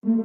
Hello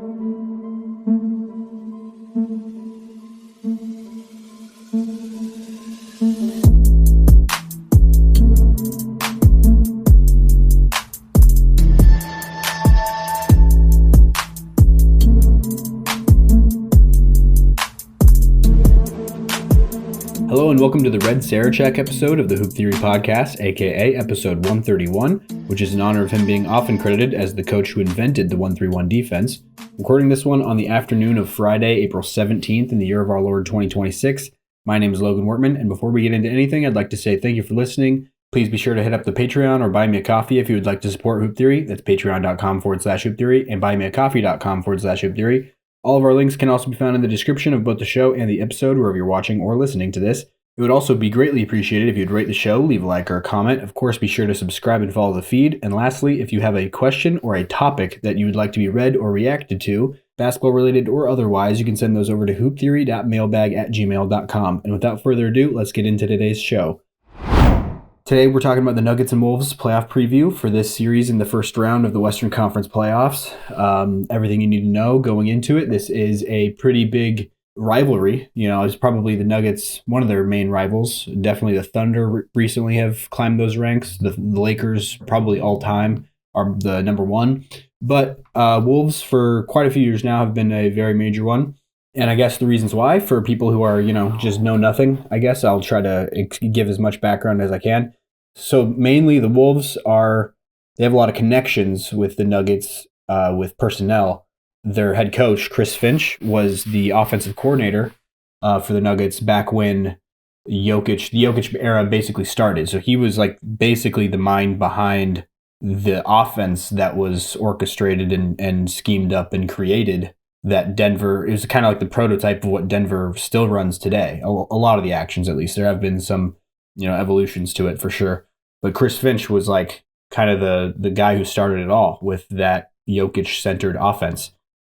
and welcome to the Red Sarachek episode of the Hoop Theory Podcast, aka Episode 131, which is in honor of him being often credited as the coach who invented the 131 defense. Recording this one on the afternoon of Friday, April 17th in the year of our Lord 2026. My name is Logan Wortman, and before we get into anything, I'd like to say thank you for listening. Please be sure to hit up the Patreon or buy me a coffee if you would like to support Hoop Theory. That's patreon.com/Hoop Theory and buymeacoffee.com/Hoop Theory. All of our links can also be found in the description of both the show and the episode, wherever you're watching or listening to this. It would also be greatly appreciated if you'd rate the show, leave a like or a comment. Of course, be sure to subscribe and follow the feed. And lastly, if you have a question or a topic that you would like to be read or reacted to, basketball related or otherwise, you can send those over to hooptheory.mailbag@gmail.com. And without further ado, let's get into today's show. Today, we're talking about the Nuggets and Wolves playoff preview for this series in the first round of the Western Conference playoffs. Everything you need to know going into it. This is a pretty big rivalry. It's probably the Nuggets, one of their main rivals. Definitely the Thunder recently have climbed those ranks. The Lakers, probably all time, are the number one. But Wolves, for quite a few years now, have been a very major one. And I guess the reasons why, for people who are, just know nothing, I guess I'll try to give as much background as I can. So mainly the Wolves they have a lot of connections with the Nuggets with personnel. Their head coach, Chris Finch, was the offensive coordinator for the Nuggets back when the Jokic era basically started. So he was like basically the mind behind the offense that was orchestrated and schemed up and created that Denver. It was kind of like the prototype of what Denver still runs today. A lot of the actions, at least. There have been some evolutions to it for sure. But Chris Finch was like kind of the guy who started it all with that Jokic-centered offense.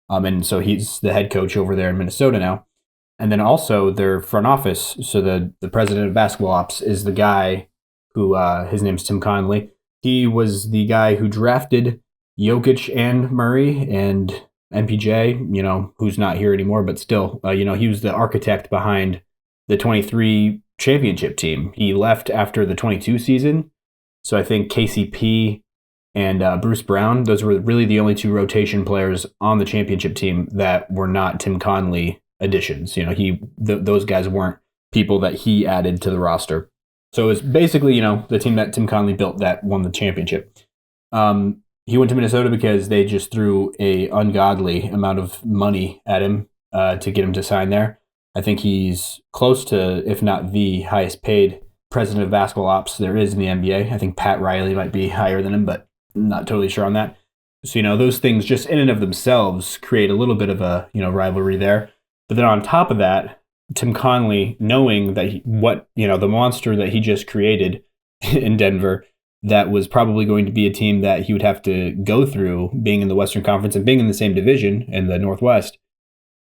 And so he's the head coach over there in Minnesota now. And then also their front office, so the president of basketball ops is the guy who, his name's Tim Connelly. He was the guy who drafted Jokic and Murray and MPJ, who's not here anymore, but still, he was the architect behind the 23 championship team. He left after the 22 season. So I think KCP and Bruce Brown, those were really the only two rotation players on the championship team that were not Tim Connelly additions. Those guys weren't people that he added to the roster. So it was basically, the team that Tim Connelly built that won the championship. He went to Minnesota because they just threw a ungodly amount of money at him to get him to sign there. I think he's close to, if not the highest paid president of basketball ops there is in the NBA. I think Pat Riley might be higher than him, but I'm not totally sure on that. So, those things just in and of themselves create a little bit of a, rivalry there. But then on top of that, Tim Connelly, knowing that the monster that he just created in Denver, that was probably going to be a team that he would have to go through being in the Western Conference and being in the same division in the Northwest,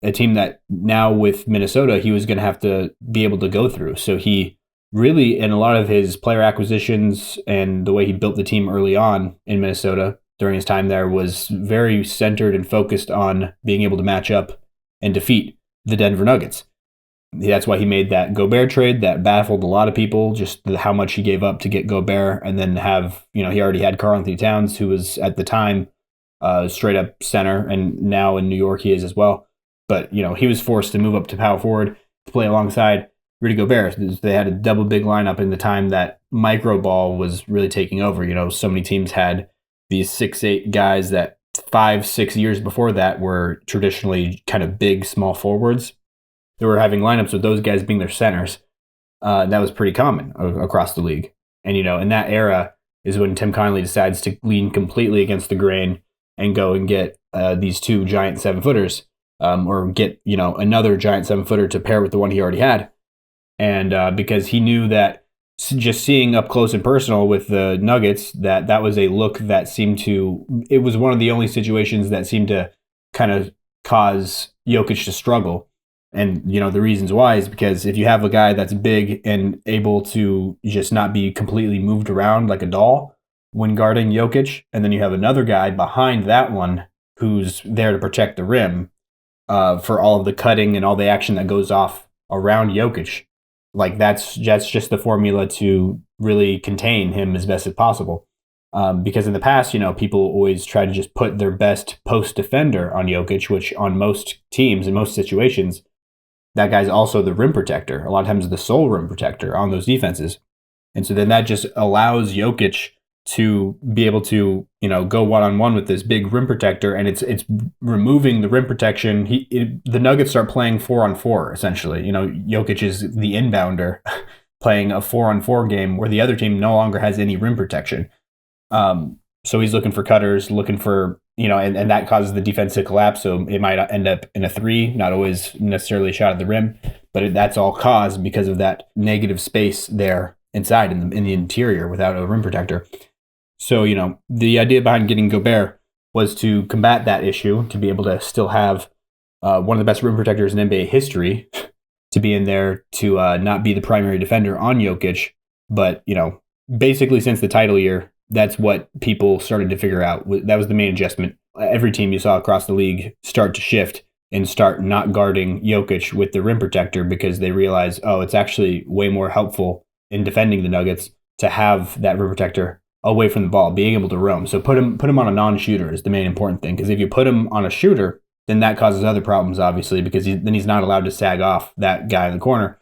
a team that now with Minnesota, he was going to have to be able to go through. So he really, in a lot of his player acquisitions and the way he built the team early on in Minnesota during his time there, was very centered and focused on being able to match up and defeat the Denver Nuggets. That's why he made that Gobert trade that baffled a lot of people, just how much he gave up to get Gobert, and then have, he already had Karl-Anthony Towns, who was at the time straight up center, and now in New York he is as well. But, he was forced to move up to power forward to play alongside Rudy Gobert. They had a double big lineup in the time that micro ball was really taking over. So many teams had these 6'8" guys that 5-6 years before that were traditionally kind of big, small forwards. They were having lineups with those guys being their centers. That was pretty common across the league. And, in that era is when Tim Connelly decides to lean completely against the grain and go and get these two giant 7-footers, or get, another giant 7-footer to pair with the one he already had. And because he knew that just seeing up close and personal with the Nuggets, that was a look that it was one of the only situations that seemed to kind of cause Jokic to struggle. And, the reasons why is because if you have a guy that's big and able to just not be completely moved around like a doll when guarding Jokic, and then you have another guy behind that one who's there to protect the rim for all of the cutting and all the action that goes off around Jokic. Like that's just the formula to really contain him as best as possible. Because in the past, people always try to just put their best post defender on Jokic, which on most teams in most situations, that guy's also the rim protector. A lot of times the sole rim protector on those defenses. And so then that just allows Jokic to be able to, go one-on-one with this big rim protector, and it's removing the rim protection. The Nuggets start playing 4-on-4 essentially. Jokic is the inbounder playing a 4-on-4 game where the other team no longer has any rim protection. So he's looking for cutters, looking for, and that causes the defense to collapse. So it might end up in a three, not always necessarily a shot at the rim, but that's all caused because of that negative space there inside in the interior without a rim protector. So, the idea behind getting Gobert was to combat that issue, to be able to still have one of the best rim protectors in NBA history to be in there to not be the primary defender on Jokic. But, basically since the title year, that's what people started to figure out. That was the main adjustment. Every team you saw across the league start to shift and start not guarding Jokic with the rim protector because they realize, it's actually way more helpful in defending the Nuggets to have that rim protector away from the ball, being able to roam. So put him on a non-shooter is the main important thing, because if you put him on a shooter, then that causes other problems, obviously, because then he's not allowed to sag off that guy in the corner.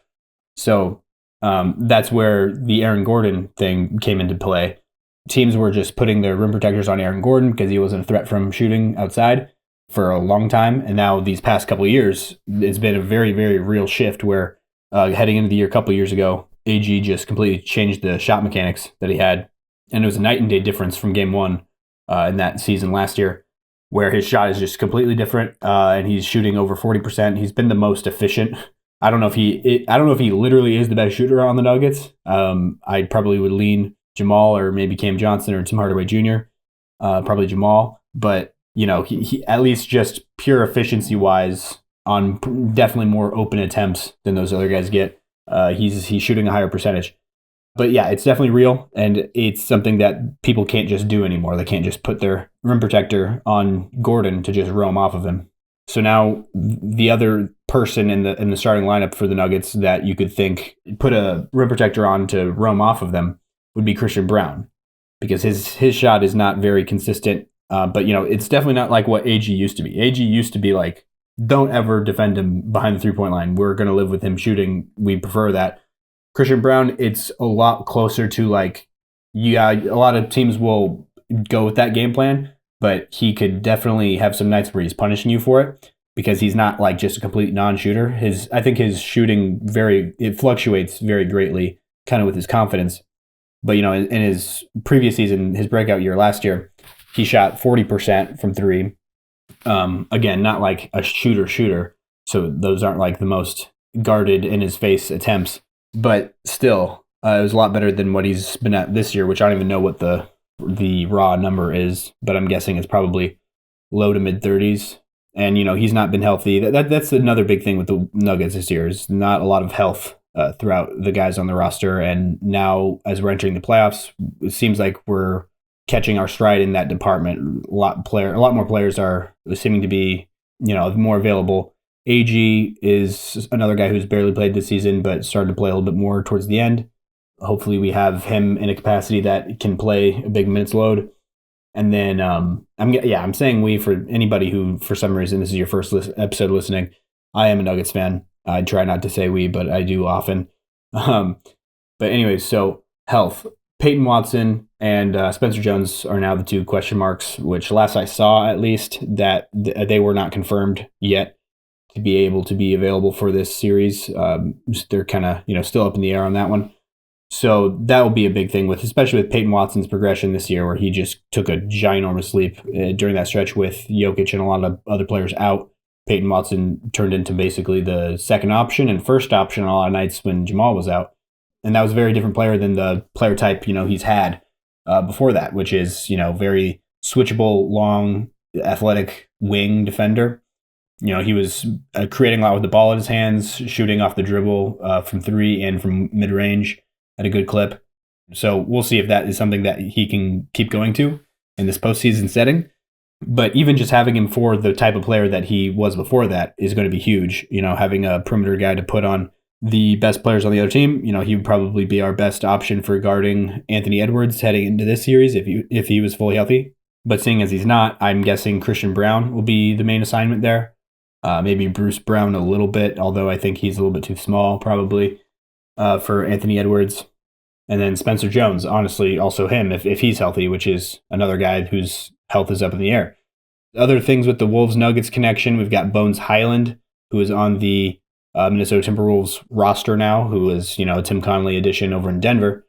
So that's where the Aaron Gordon thing came into play. Teams were just putting their rim protectors on Aaron Gordon because he wasn't a threat from shooting outside for a long time. And now these past couple of years, it's been a very, very real shift where heading into the year a couple of years ago, AG just completely changed the shot mechanics that he had. And it was a night and day difference from game one in that season last year, where his shot is just completely different, and he's shooting over 40%. He's been the most efficient. I don't know if he literally is the best shooter on the Nuggets. I probably would lean Jamal or maybe Cam Johnson or Tim Hardaway Jr. Probably Jamal, but he at least just pure efficiency wise on definitely more open attempts than those other guys get. He's shooting a higher percentage. But yeah, it's definitely real, and it's something that people can't just do anymore. They can't just put their rim protector on Gordon to just roam off of him. So now the other person in the starting lineup for the Nuggets that you could think put a rim protector on to roam off of them would be Christian Braun, because his shot is not very consistent. But it's definitely not like what AG used to be. AG used to be like, don't ever defend him behind the 3-point line. We're going to live with him shooting. We prefer that. Christian Braun, it's a lot closer to like, a lot of teams will go with that game plan, but he could definitely have some nights where he's punishing you for it, because he's not like just a complete non-shooter. I think his shooting it fluctuates very greatly, kind of with his confidence. But in his previous season, his breakout year last year, he shot 40% from three. Again, not like a shooter. So those aren't like the most guarded in his face attempts. But still, it was a lot better than what he's been at this year, which I don't even know what the raw number is, but I'm guessing it's probably low to mid 30s. And he's not been healthy. That's another big thing with the Nuggets this year, is not a lot of health throughout the guys on the roster. And now, as we're entering the playoffs, it seems like we're catching our stride in that department. A lot more players are seeming to be more available. AG is another guy who's barely played this season, but started to play a little bit more towards the end. Hopefully we have him in a capacity that can play a big minutes load. And then I'm saying we for anybody who, for some reason, this is your first episode listening. I am a Nuggets fan. I try not to say we, but I do often. But anyways, so health. Peyton Watson and Spencer Jones are now the two question marks, which last I saw, at least, that they were not confirmed yet to be able to be available for this series. They're kind of, still up in the air on that one. So that will be a big thing especially with Peyton Watson's progression this year, where he just took a ginormous leap during that stretch with Jokic and a lot of other players out. Peyton Watson turned into basically the second option and first option on a lot of nights when Jamal was out. And that was a very different player than the player type, he's had before that, which is, very switchable, long, athletic wing defender. He was creating a lot with the ball in his hands, shooting off the dribble from three and from mid-range at a good clip. So we'll see if that is something that he can keep going to in this postseason setting. But even just having him for the type of player that he was before that is going to be huge. Having a perimeter guy to put on the best players on the other team, he would probably be our best option for guarding Anthony Edwards heading into this series if he was fully healthy. But seeing as he's not, I'm guessing Christian Brown will be the main assignment there. Maybe Bruce Brown a little bit, although I think he's a little bit too small probably for Anthony Edwards. And then Spencer Jones, honestly, also him if he's healthy, which is another guy whose health is up in the air. Other things with the Wolves-Nuggets connection, we've got Bones Highland, who is on the Minnesota Timberwolves roster now, who is, a Tim Connelly addition over in Denver.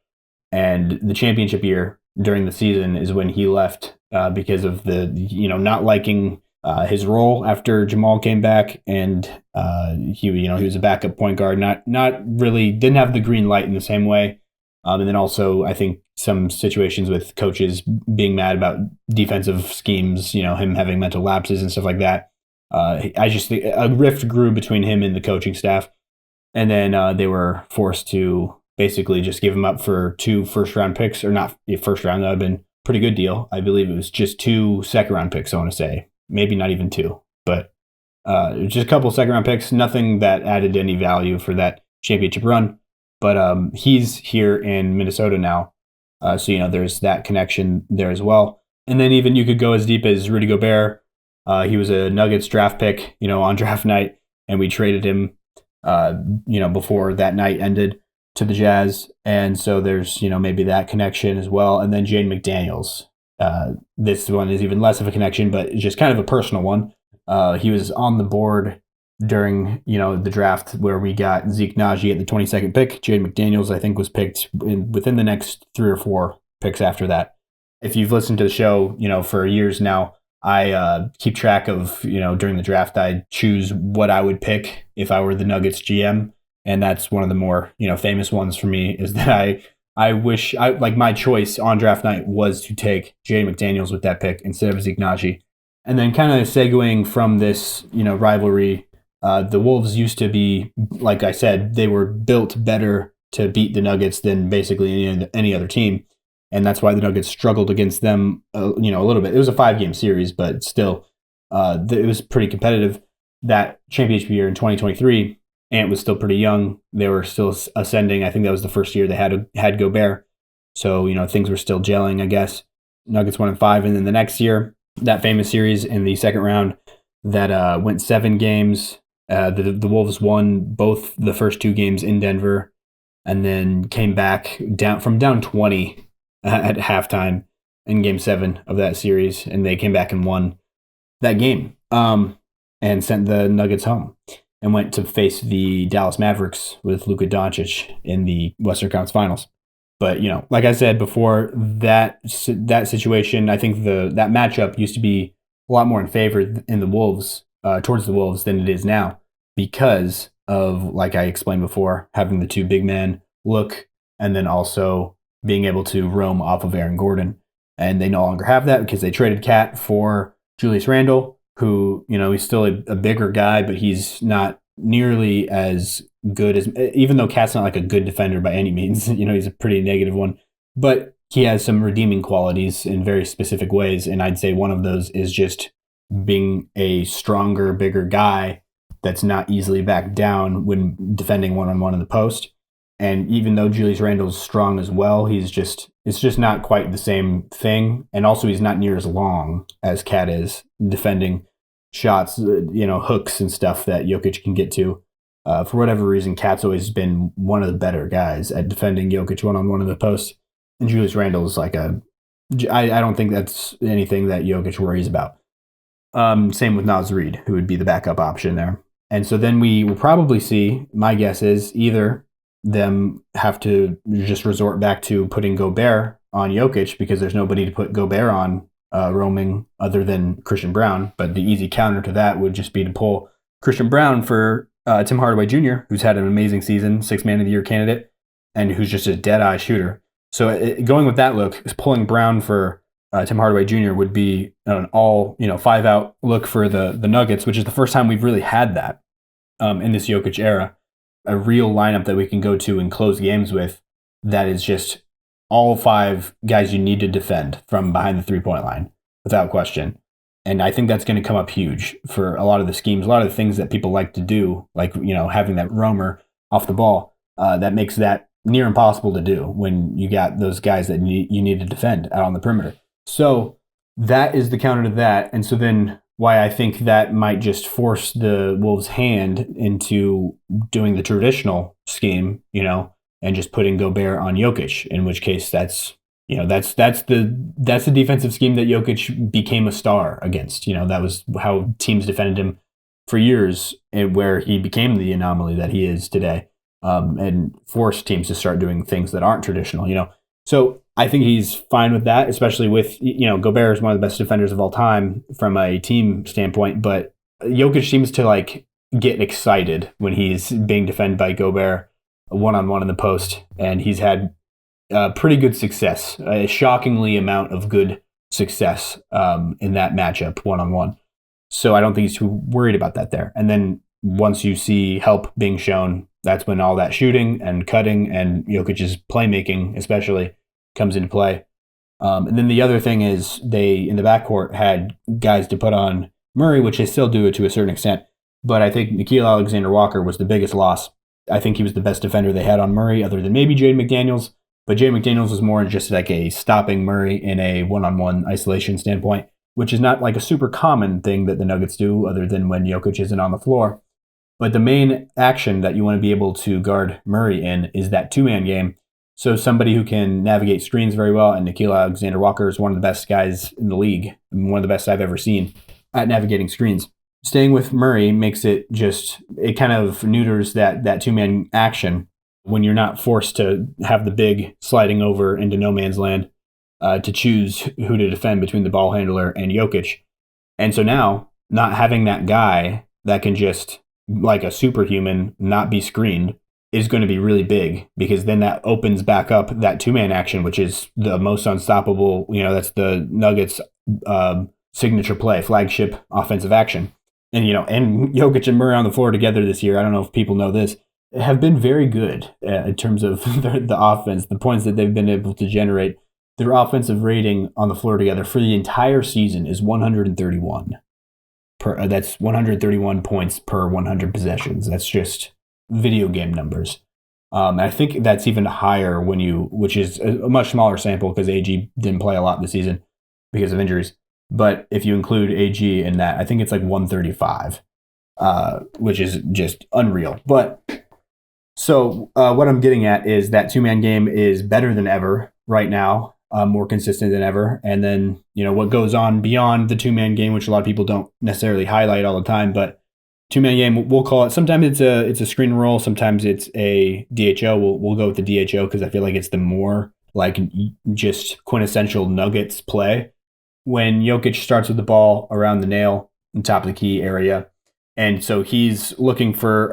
And the championship year during the season is when he left because of the, not liking his role after Jamal came back. And he was a backup point guard, not really, didn't have the green light in the same way. And then also, I think some situations with coaches being mad about defensive schemes, him having mental lapses and stuff like that. I just think a rift grew between him and the coaching staff. And then they were forced to basically just give him up for 2 first-round picks, or not first round. That would have been a pretty good deal. I believe it was just 2 second-round picks, I want to say. Maybe not even 2. But just a couple second-round picks, nothing that added any value for that championship run. But he's here in Minnesota now. So, there's that connection there as well. And then even you could go as deep as Rudy Gobert. He was a Nuggets draft pick, on draft night, and we traded him, before that night ended to the Jazz. And so there's, maybe that connection as well. And then Jaden McDaniels. This one is even less of a connection, but just kind of a personal one. He was on the board during, the draft where we got Zeke Naji at the 22nd pick. Jaden McDaniels, I think, was picked within the next 3 or 4 picks after that. If you've listened to the show, for years now, I keep track of, during the draft, I choose what I would pick if I were the Nuggets GM. And that's one of the more, famous ones for me, is that I wish my choice on draft night was to take Jaden McDaniels with that pick instead of Zeke Naji. And then kind of segueing from this, rivalry, the Wolves used to be, like I said, they were built better to beat the Nuggets than basically any other team. And that's why the Nuggets struggled against them, a little bit. It was a 5-game series, but still, it was pretty competitive. That championship year in 2023, Ant was still pretty young. They were still ascending. I think that was the first year they had Gobert. So, things were still gelling, I guess. Nuggets 1-5. And then the next year, that famous series in the second round that went 7 games. The Wolves won both the first 2 games in Denver and then came back down 20 at halftime in Game 7 of that series, and they came back and won that game and sent the Nuggets home and went to face the Dallas Mavericks with Luka Doncic in the Western Conference Finals. But, like I said before, that situation, I think that matchup used to be a lot more in favor in the Wolves, towards the Wolves than it is now because of, like I explained before, having the 2 big men look and then also being able to roam off of Aaron Gordon. And they no longer have that because they traded Cat for Julius Randle, who, he's still a bigger guy, but he's not nearly as good as, even though Cat's not like a good defender by any means, he's a pretty negative one, but he has some redeeming qualities in very specific ways. And I'd say one of those is just being a stronger, bigger guy that's not easily backed down when defending one-on-one in the post. And even though Julius Randle's strong as well, it's just not quite the same thing. And also he's not near as long as Cat is defending shots, hooks and stuff that Jokic can get to. For whatever reason, Cat's always been one of the better guys at defending Jokic one-on-one in the post. And Julius Randle is I don't think that's anything that Jokic worries about. Same with Naz Reid, who would be the backup option there. And so then we will probably see, my guess is, either them have to just resort back to putting Gobert on Jokic because there's nobody to put Gobert on roaming other than Christian Brown. But the easy counter to that would just be to pull Christian Brown for Tim Hardaway Jr., who's had an amazing season, 6th Man of the Year candidate, and who's just a dead-eye shooter. So going with that look, pulling Brown for Tim Hardaway Jr. would be an all 5-out look for the Nuggets, which is the first time we've really had that in this Jokic era. A real lineup that we can go to and close games with that is just all 5 guys you need to defend from behind the 3-point line, without question. And I think that's going to come up huge for a lot of the schemes, a lot of the things that people like to do, like, having that roamer off the ball. That makes that near impossible to do when you got those guys that you need to defend out on the perimeter. So that is the counter to that. And so then why I think that might just force the Wolves' hand into doing the traditional scheme, and just putting Gobert on Jokic, in which case that's the defensive scheme that Jokic became a star against. That was how teams defended him for years, and where he became the anomaly that he is today, and forced teams to start doing things that aren't traditional. So I think he's fine with that, especially with Gobert is one of the best defenders of all time from a team standpoint, but Jokic seems to get excited when he's being defended by Gobert one-on-one in the post, and he's had pretty good success, a shockingly amount of good success in that matchup one-on-one. So I don't think he's too worried about that there. And then once you see help being shown, that's when all that shooting and cutting and Jokic's playmaking especially comes into play. And then the other thing is they, in the backcourt, had guys to put on Murray, which they still do it to a certain extent. But I think Nickeil Alexander-Walker was the biggest loss. I think he was the best defender they had on Murray, other than maybe Jaden McDaniels. But Jaden McDaniels was more just like a stopping Murray in a one-on-one isolation standpoint, which is not like a super common thing that the Nuggets do, other than when Jokic isn't on the floor. But the main action that you want to be able to guard Murray in is that two-man game. So somebody who can navigate screens very well, and Nickeil Alexander-Walker is one of the best guys in the league, one of the best I've ever seen at navigating screens. Staying with Murray makes it kind of neuters that two-man action when you're not forced to have the big sliding over into no man's land to choose who to defend between the ball handler and Jokic. And so now, not having that guy that can just, like a superhuman, not be screened is going to be really big, because then that opens back up that two-man action, which is the most unstoppable. That's the Nuggets' signature play, flagship offensive action. And, and Jokic and Murray on the floor together this year, I don't know if people know this, have been very good in terms of the offense, the points that they've been able to generate. Their offensive rating on the floor together for the entire season is 131. That's 131 points per 100 possessions. That's just video game numbers. I think that's even higher which is a much smaller sample because AG didn't play a lot this season because of injuries. But if you include AG in that, I think it's like 135, which is just unreal. But so what I'm getting at is that two-man game is better than ever right now, more consistent than ever. And then, what goes on beyond the two-man game, which a lot of people don't necessarily highlight all the time, but two-man game, we'll call it. Sometimes it's a screen roll. Sometimes it's a DHO. We'll go with the DHO because I feel like it's the more like just quintessential Nuggets play. When Jokic starts with the ball around the nail on top of the key area, and so he's looking for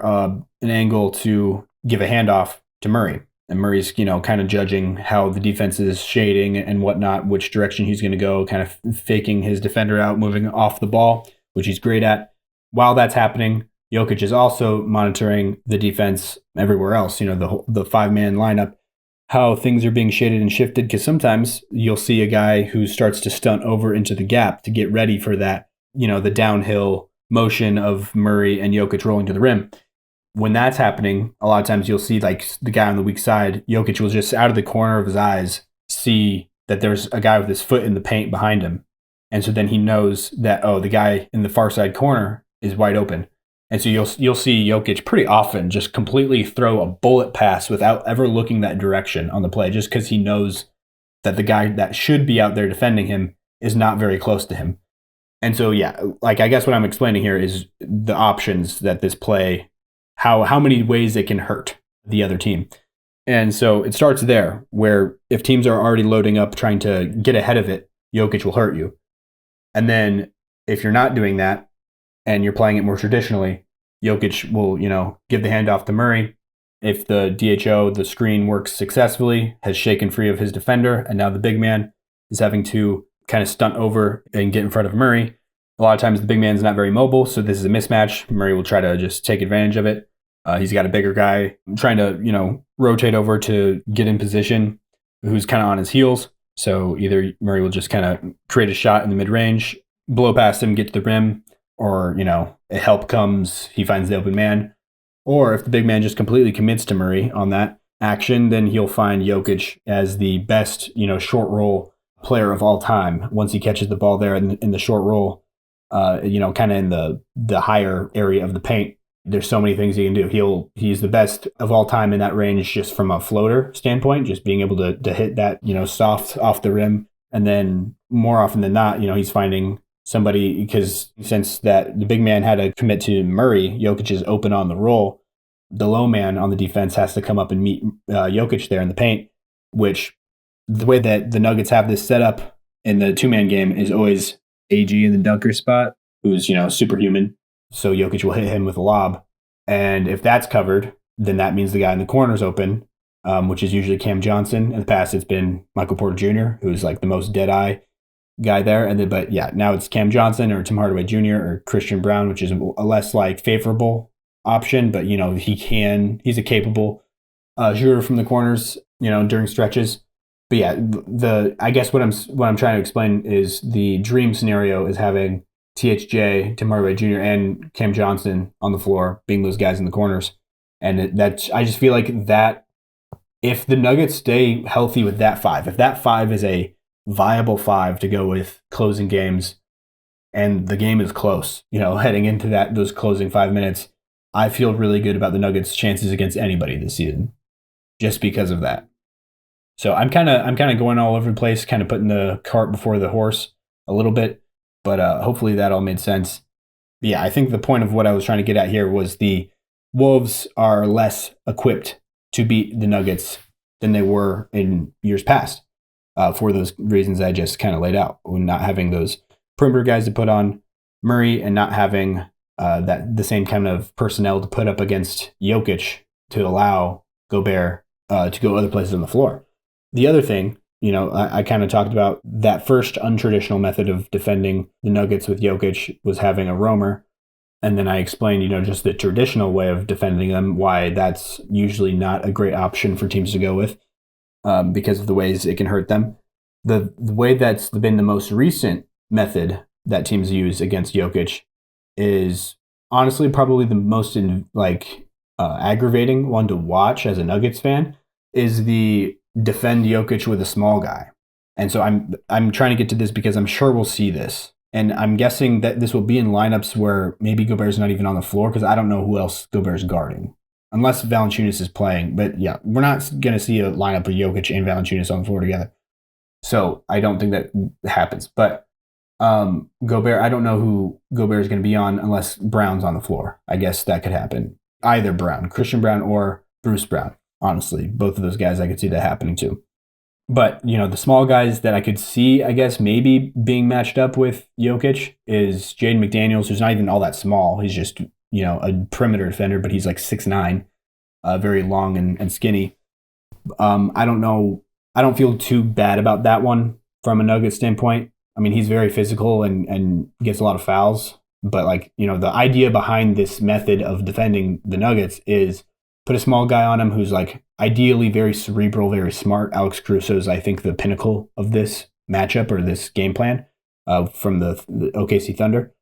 an angle to give a handoff to Murray. And Murray's, kind of judging how the defense is shading and whatnot, which direction he's going to go, kind of faking his defender out, moving off the ball, which he's great at. While that's happening, Jokic is also monitoring the defense everywhere else, the five-man lineup, how things are being shaded and shifted, because sometimes you'll see a guy who starts to stunt over into the gap to get ready for that, the downhill motion of Murray and Jokic rolling to the rim. When that's happening, a lot of times you'll see like the guy on the weak side, Jokic will just out of the corner of his eyes see that there's a guy with his foot in the paint behind him. And so then he knows that, the guy in the far side corner is wide open. And so you'll see Jokic pretty often just completely throw a bullet pass without ever looking that direction on the play, just because he knows that the guy that should be out there defending him is not very close to him. And so, I guess what I'm explaining here is the options that this play, how many ways it can hurt the other team. And so it starts there, where if teams are already loading up, trying to get ahead of it, Jokic will hurt you. And then if you're not doing that and you're playing it more traditionally, Jokic will, give the handoff to Murray. If the DHO, the screen works successfully, has shaken free of his defender, and now the big man is having to kind of stunt over and get in front of Murray. A lot of times the big man's not very mobile, so this is a mismatch. Murray will try to just take advantage of it. He's got a bigger guy trying to, rotate over to get in position who's kind of on his heels. So either Murray will just kind of create a shot in the mid-range, blow past him, get to the rim, or, a help comes, he finds the open man. Or if the big man just completely commits to Murray on that action, then he'll find Jokic as the best, short roll player of all time once he catches the ball there in the short roll, kind of in the higher area of the paint. There's so many things he can do. He's the best of all time in that range, just from a floater standpoint, just being able to hit that, soft off the rim. And then more often than not, he's finding somebody, because since that the big man had to commit to Murray, Jokic is open on the roll. The low man on the defense has to come up and meet Jokic there in the paint, which the way that the Nuggets have this set up in the two-man game is always AG in the dunker spot, who's, superhuman. So Jokic will hit him with a lob. And if that's covered, then that means the guy in the corner's open, which is usually Cam Johnson. In the past, it's been Michael Porter Jr., who's like the most dead-eye guy there. But now it's Cam Johnson or Tim Hardaway Jr. or Christian Brown, which is a less favorable option. But, he's a capable shooter from the corners, during stretches. But I guess what I'm trying to explain is the dream scenario is having THJ, Tim Hardaway Jr., and Cam Johnson on the floor, being those guys in the corners. And I just feel like that if the Nuggets stay healthy with that five, if that five is a viable five to go with closing games, and the game is close, heading into those closing 5 minutes, I feel really good about the Nuggets' chances against anybody this season, just because of that. So I'm kind of going all over the place, kind of putting the cart before the horse a little bit, but hopefully that all made sense. Yeah, I think the point of what I was trying to get at here was the Wolves are less equipped to beat the Nuggets than they were in years past, for those reasons I just kind of laid out, not having those perimeter guys to put on Murray and not having the same kind of personnel to put up against Jokic to allow Gobert to go other places on the floor. The other thing, I kind of talked about that first untraditional method of defending the Nuggets with Jokic was having a roamer. And then I explained, just the traditional way of defending them, why that's usually not a great option for teams to go with, because of the ways it can hurt them. The way that's been the most recent method that teams use against Jokic is honestly probably the most aggravating one to watch as a Nuggets fan, is the defend Jokic with a small guy. And so I'm trying to get to this because I'm sure we'll see this. And I'm guessing that this will be in lineups where maybe Gobert's not even on the floor, because I don't know who else Gobert's guarding, unless Valanciunas is playing. But yeah, we're not going to see a lineup of Jokic and Valanciunas on the floor together. So I don't think that happens. But Gobert, I don't know who Gobert is going to be on unless Brown's on the floor. I guess that could happen. Either Brown, Christian Brown or Bruce Brown. Honestly, both of those guys I could see that happening too. But, the small guys that I could see, I guess, maybe being matched up with Jokic is Jaden McDaniels, who's not even all that small. He's just, a perimeter defender, but he's like 6'9", very long and skinny. I don't know. I don't feel too bad about that one from a Nugget standpoint. I mean, he's very physical and gets a lot of fouls. But, the idea behind this method of defending the Nuggets is put a small guy on him who's ideally very cerebral, very smart. Alex Caruso is, I think, the pinnacle of this matchup or this game plan from the OKC Thunder.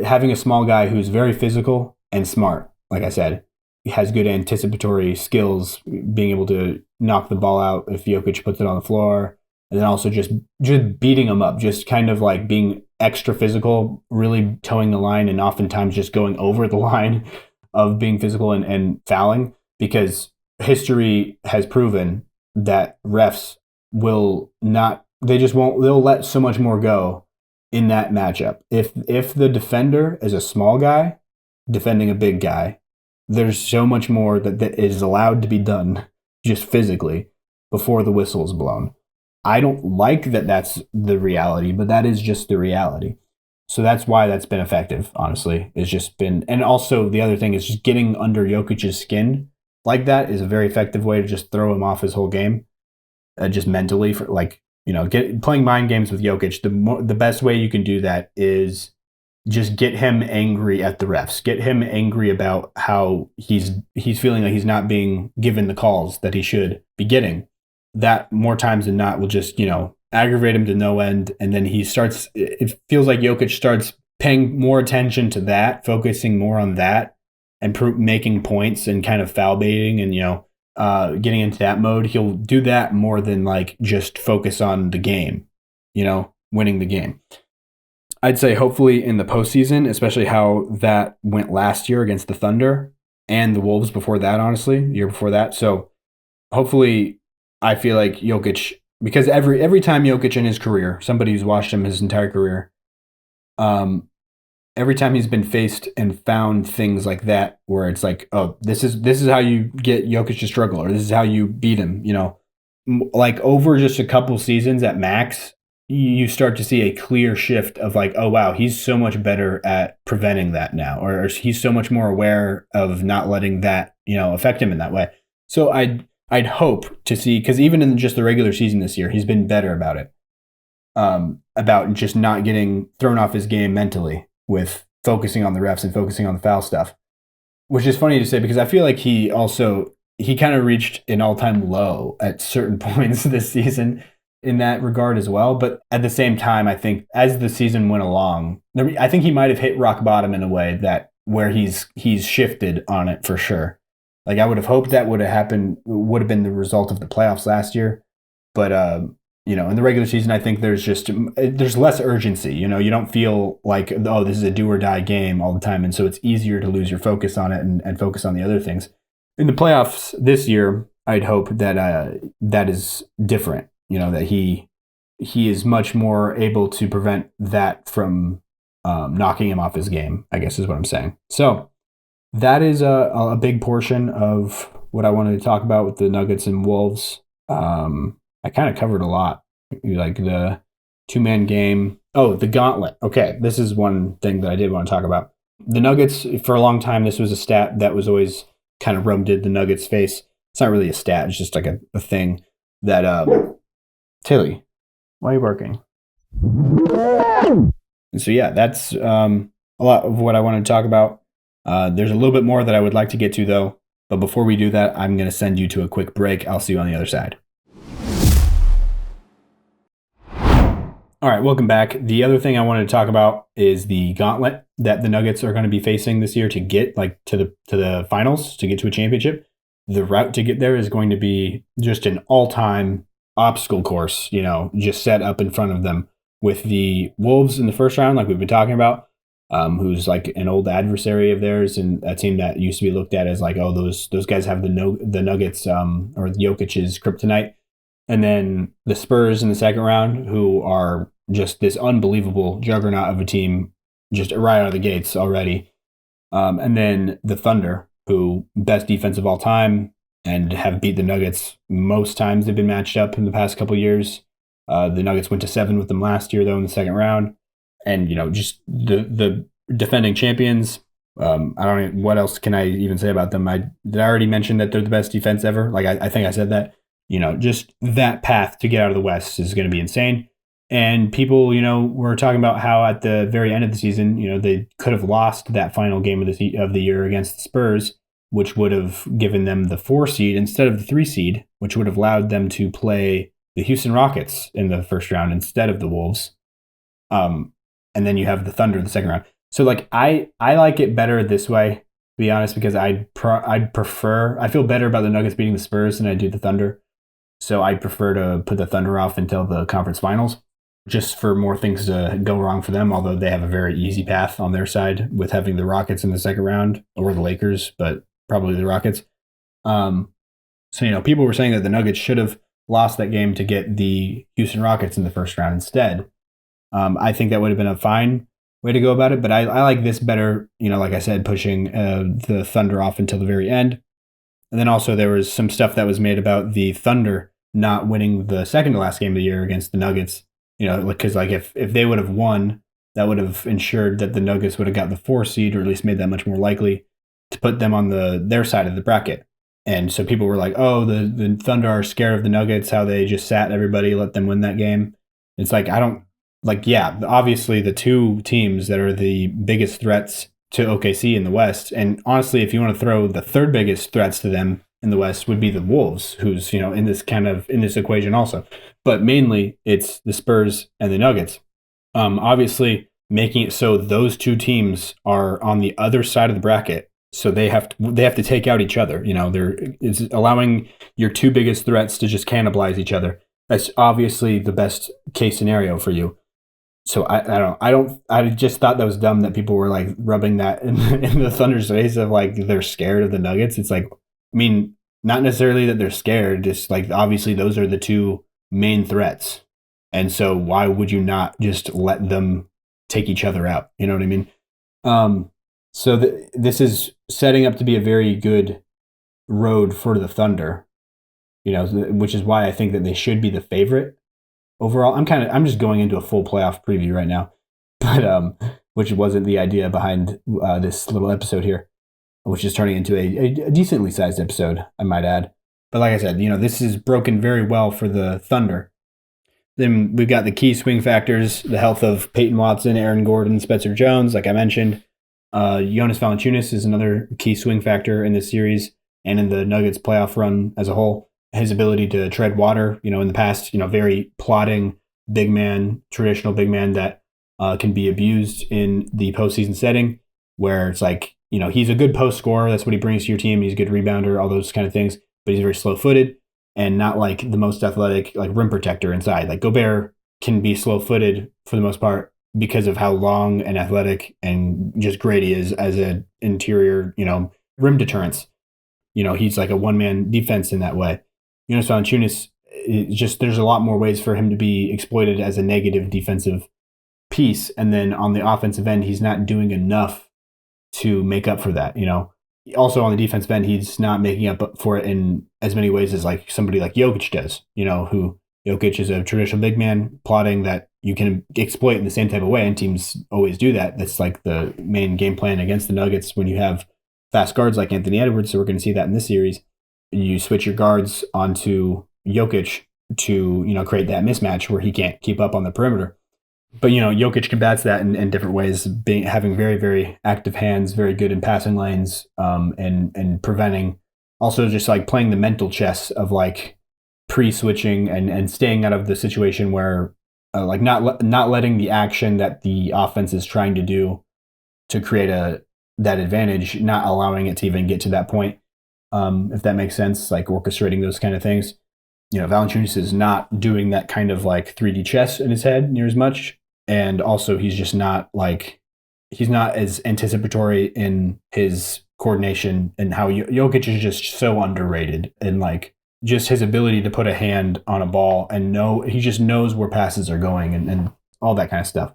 Having a small guy who's very physical and smart, like I said, he has good anticipatory skills, being able to knock the ball out if Jokic puts it on the floor, and then also just beating him up, just kind of being extra physical, really towing the line, and oftentimes just going over the line of being physical and fouling, because history has proven that refs will not, they'll let so much more go in that matchup. If the defender is a small guy defending a big guy, there's so much more that is allowed to be done just physically before the whistle is blown. I don't like that that's the reality, but that is just the reality. So that's why that's been effective, honestly. It's just been, and also the other thing is just getting under Jokic's skin like that is a very effective way to just throw him off his whole game, just mentally. For playing mind games with Jokic. The best way you can do that is just get him angry at the refs. Get him angry about how he's feeling like he's not being given the calls that he should be getting. That more times than not will just aggravate him to no end, and then he starts. It feels like Jokic starts paying more attention to that, focusing more on that, and making points and kind of foul baiting, and getting into that mode. He'll do that more than like just focus on the game, winning the game. I'd say hopefully in the postseason, especially how that went last year against the Thunder and the Wolves before that, honestly, the year before that. So hopefully, I feel like Jokic, because every time Jokic in his career, somebody who's watched him his entire career, every time he's been faced and found things like that, where it's like, oh, this is how you get Jokic to struggle, or this is how you beat him. Like over just a couple seasons at max, you start to see a clear shift of like, oh wow, he's so much better at preventing that now, or he's so much more aware of not letting that affect him in that way. So I'd hope to see, because even in just the regular season this year, he's been better about it, about just not getting thrown off his game mentally with focusing on the refs and focusing on the foul stuff, which is funny to say because I feel like he kind of reached an all-time low at certain points this season in that regard as well. But at the same time, I think as the season went along, I think he might have hit rock bottom in a way that where he's shifted on it for sure. Like I would have hoped that would have been the result of the playoffs last year. But in the regular season, I think there's less urgency. You don't feel like, oh, this is a do or die game all the time, and so it's easier to lose your focus on it and focus on the other things. In the playoffs this year, I'd hope that that is different. That he is much more able to prevent that from knocking him off his game, I guess is what I'm saying. So that is a big portion of what I wanted to talk about with the Nuggets and Wolves. I kind of covered a lot, like the 2-man game. Oh, the gauntlet. Okay, this is one thing that I did want to talk about. The Nuggets, for a long time, this was a stat that was always kind of rubbed in the Nuggets' face. It's not really a stat. It's just like a thing that, Tilly, why are you barking? And so, yeah, that's a lot of what I wanted to talk about. There's a little bit more that I would like to get to, though. But before we do that, I'm going to send you to a quick break. I'll see you on the other side. All right, welcome back. The other thing I wanted to talk about is the gauntlet that the Nuggets are going to be facing this year to get to the finals, to get to a championship. The route to get there is going to be just an all-time obstacle course, just set up in front of them with the Wolves in the first round, like we've been talking about, who's like an old adversary of theirs and a team that used to be looked at as like, oh, those guys have the Nuggets or Jokic's kryptonite. And then the Spurs in the second round, who are just this unbelievable juggernaut of a team, just right out of the gates already. And then the Thunder, who best defense of all time and have beat the Nuggets most times they've been matched up in the past couple of years. The Nuggets went to 7 with them last year, though, in the second round. And, just the defending champions. I don't know, what else can I even say about them? Did I already mention that they're the best defense ever? Like, I think I said that. Just that path to get out of the West is going to be insane. And people, were talking about how at the very end of the season, they could have lost that final game of the year against the Spurs, which would have given them the 4 seed instead of the 3 seed, which would have allowed them to play the Houston Rockets in the first round instead of the Wolves. And then you have the Thunder in the second round. So like I like it better this way, to be honest, because I'd prefer, I feel better about the Nuggets beating the Spurs than I do the Thunder. So I prefer to put the Thunder off until the conference finals, just for more things to go wrong for them, although they have a very easy path on their side with having the Rockets in the second round, or the Lakers, but probably the Rockets. So, people were saying that the Nuggets should have lost that game to get the Houston Rockets in the first round instead. I think that would have been a fine way to go about it, but I like this better, like I said, pushing the Thunder off until the very end. And then also there was some stuff that was made about the Thunder not winning the second to last game of the year against the Nuggets. Because like if they would have won, that would have ensured that the Nuggets would have got the 4 seed, or at least made that much more likely to put them on their side of the bracket. And so people were like, oh, the Thunder are scared of the Nuggets, how they just sat everybody, let them win that game. It's like, obviously the two teams that are the biggest threats to OKC in the West. And honestly, if you want to throw the third biggest threats to them in the West would be the Wolves, who's, in this equation also. But mainly it's the Spurs and the Nuggets. Obviously making it so those two teams are on the other side of the bracket. So they have to take out each other. It's allowing your two biggest threats to just cannibalize each other. That's obviously the best case scenario for you. So I just thought that was dumb that people were like rubbing that in the Thunder's face of like they're scared of the Nuggets. It's like, I mean, not necessarily that they're scared, just like obviously those are the two main threats. And so why would you not just let them take each other out? You know what I mean? So this is setting up to be a very good road for the Thunder, which is why I think that they should be the favorite overall. I'm just going into a full playoff preview right now, but which wasn't the idea behind this little episode here, which is turning into a decently sized episode, I might add. But like I said, this is broken very well for the Thunder. Then we've got the key swing factors: the health of Peyton Watson, Aaron Gordon, Spencer Jones, like I mentioned. Jonas Valanciunas is another key swing factor in this series and in the Nuggets playoff run as a whole. His ability to tread water, in the past, very plotting big man, traditional big man that can be abused in the postseason setting, where it's like, he's a good post scorer. That's what he brings to your team. He's a good rebounder, all those kind of things, but he's very slow footed and not like the most athletic, like rim protector inside. Like Gobert can be slow footed for the most part because of how long and athletic and just great he is as an interior, rim deterrence. He's like a one-man defense in that way. Jonas Valanciunas, there's a lot more ways for him to be exploited as a negative defensive piece. And then on the offensive end, he's not doing enough to make up for that. Also on the defensive end, he's not making up for it in as many ways as like somebody like Jokic does, who Jokic is a traditional big man plotting that you can exploit in the same type of way. And teams always do that. That's like the main game plan against the Nuggets when you have fast guards like Anthony Edwards. So we're going to see that in this series. You switch your guards onto Jokic to, create that mismatch where he can't keep up on the perimeter. But, Jokic combats that in different ways, having very, very active hands, very good in passing lanes, and preventing, also just like playing the mental chess of like pre-switching and staying out of the situation where like not letting the action that the offense is trying to do to create that advantage, not allowing it to even get to that point. If that makes sense, like orchestrating those kind of things. Valanciunas is not doing that kind of like 3D chess in his head near as much. And also he's just not like, he's not as anticipatory in his coordination, and how Jokic is just so underrated, and like just his ability to put a hand on a ball and he just knows where passes are going and all that kind of stuff.